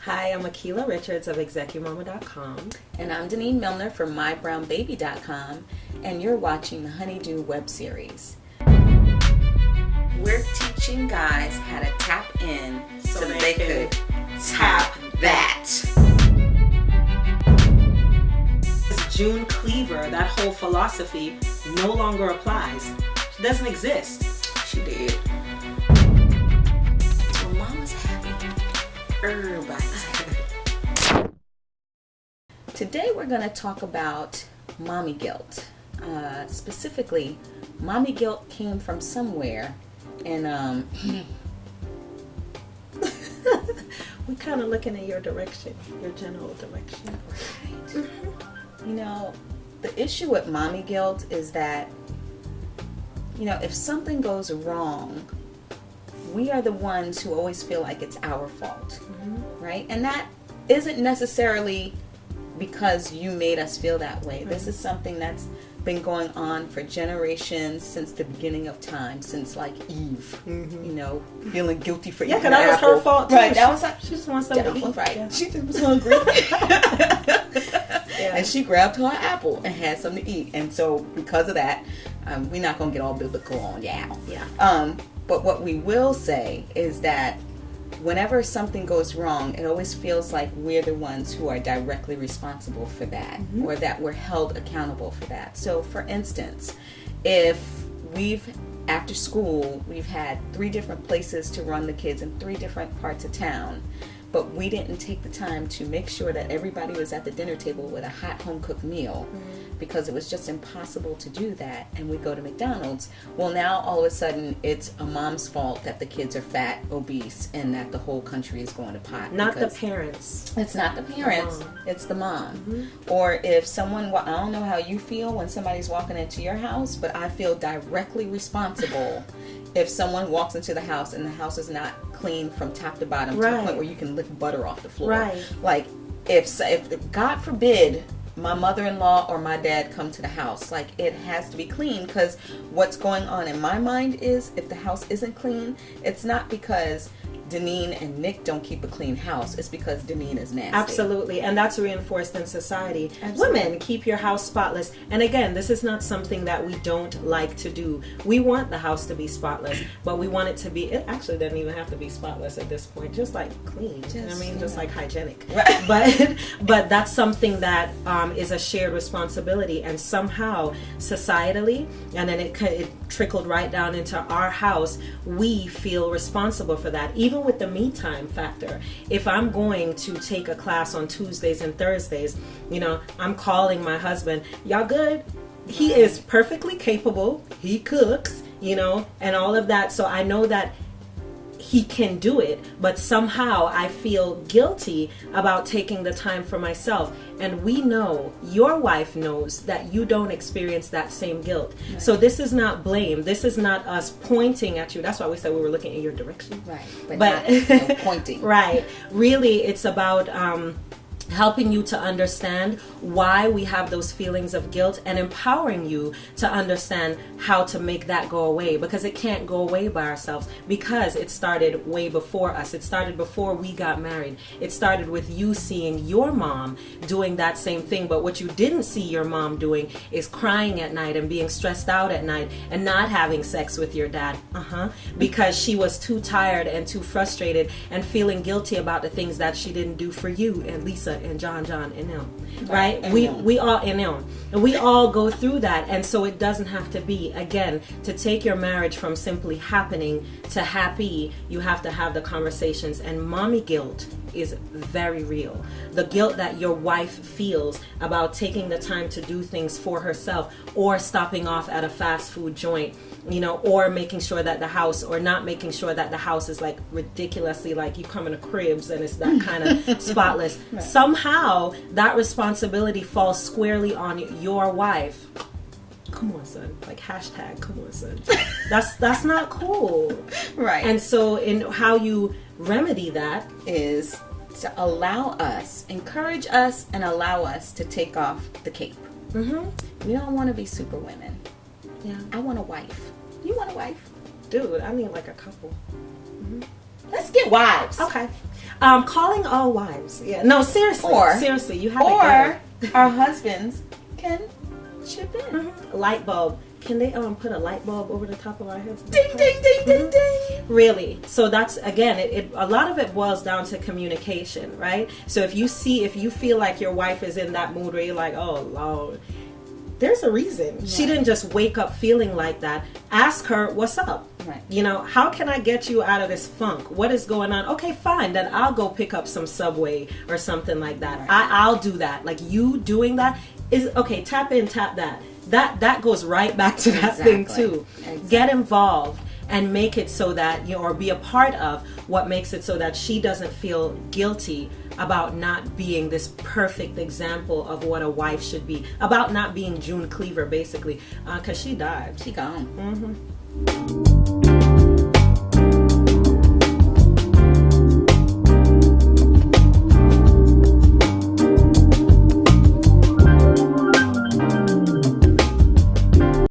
Hi, I'm Akilah Richards of ExecuMama.com. And I'm Denene Milner from MyBrownBaby.com, and you're watching the Honeydew web series. We're teaching guys how to tap in so that they could tap that. June Cleaver, that whole philosophy no longer applies. It doesn't exist. She did. Well, Mama's happy. Everybody's happy. Today we're going to talk about mommy guilt. Specifically, mommy guilt came from somewhere, and We're kind of looking in your direction, your general direction. Right. You know, the issue with mommy guilt is that, if something goes wrong, we are the ones who always feel like it's our fault, right? And that isn't necessarily because you made us feel that way. Right. This is something that's been going on for generations, since the beginning of time, since like Eve, feeling guilty for eating an apple. Yeah, that was her fault too. Right, that was like, she just wants something to eat. Right, yeah. She just was hungry. And she grabbed her apple and had something to eat. And so because of that, we're not going to get all biblical on y'all. Yeah. But what we will say is that whenever something goes wrong, it always feels like we're the ones who are directly responsible for that, or that we're held accountable for that. So for instance, if after school, we've had 3 different places to run the kids in 3 different parts of town, but we didn't take the time to make sure that everybody was at the dinner table with a hot home-cooked meal, because it was just impossible to do that, and we go to McDonald's. Well, now all of a sudden it's a mom's fault that the kids are fat, obese, and that the whole country is going to pot. Not the parents. It's not the parents, it's the mom. Or if someone, I don't know how you feel when somebody's walking into your house, but I feel directly responsible if someone walks into the house and the house is not clean from top to bottom, to the point where you can lick butter off the floor. Right. Like if God forbid my mother-in-law or my dad come to the house, like, it has to be clean, because what's going on in my mind is, if the house isn't clean, it's not because Denene and Nick don't keep a clean house. It's because Denene is nasty. Absolutely. And that's reinforced in society. Absolutely. Women, keep your house spotless. And again, this is not something that we don't like to do. We want the house to be spotless, but we want it to be, it actually doesn't even have to be spotless at this point, just like clean. Just like hygienic. Right. But that's something that is a shared responsibility, and somehow societally, and then it trickled right down into our house, we feel responsible for that. Even with the me time factor, if I'm going to take a class on Tuesdays and Thursdays, I'm calling my husband, y'all good? He is perfectly capable, he cooks, and all of that, so I know that he can do it, but somehow I feel guilty about taking the time for myself. And we know, your wife knows, that you don't experience that same guilt. Right. So this is not blame. This is not us pointing at you. That's why we said we were looking in your direction. Right. But not pointing. Right. Really, it's about helping you to understand why we have those feelings of guilt, and empowering you to understand how to make that go away, because it can't go away by ourselves, because it started way before us. It started before we got married. It started with you seeing your mom doing that same thing, but what you didn't see your mom doing is crying at night and being stressed out at night and not having sex with your dad, because she was too tired and too frustrated and feeling guilty about the things that she didn't do for you and Lisa and John and them, right? We all in them, and we all go through that. And so it doesn't have to be, again, to take your marriage from simply happening to happy. You have to have the conversations, and mommy guilt is very real. The guilt that your wife feels about taking the time to do things for herself, or stopping off at a fast food joint, or making sure that the house, or not making sure that the house is like ridiculously, like you come in a cribs and it's that kind of spotless. Right. Somehow that responsibility falls squarely on your wife. Come on, son. Like hashtag, come on, son. That's not cool. Right. And so in how you remedy that is to encourage us and allow us to take off the cape. We don't want to be super women. Yeah. I want a wife. You want a wife? Dude, I need like a couple. Let's get wives. Okay. Calling all wives. Yeah. No, seriously. Seriously, you have or our husbands can chip in. Mm-hmm. Light bulb. Can they put a light bulb over the top of our heads? Ding, ding, ding, ding, ding. Really. So that's, again, it a lot of it boils down to communication, right? So if you feel like your wife is in that mood where you're like, oh, Lord, there's a reason. Yeah. She didn't just wake up feeling like that. Ask her, what's up? Right. You know, how can I get you out of this funk? What is going on? Okay, fine. Then I'll go pick up some Subway or something like that. Right. I'll do that. Like, you doing that is, okay, tap in, tap that. That goes right back to that thing too. Exactly. Get involved and make it so that, or be a part of what makes it so that she doesn't feel guilty about not being this perfect example of what a wife should be, about not being June Cleaver, basically, because she died. She gone. Mm-hmm.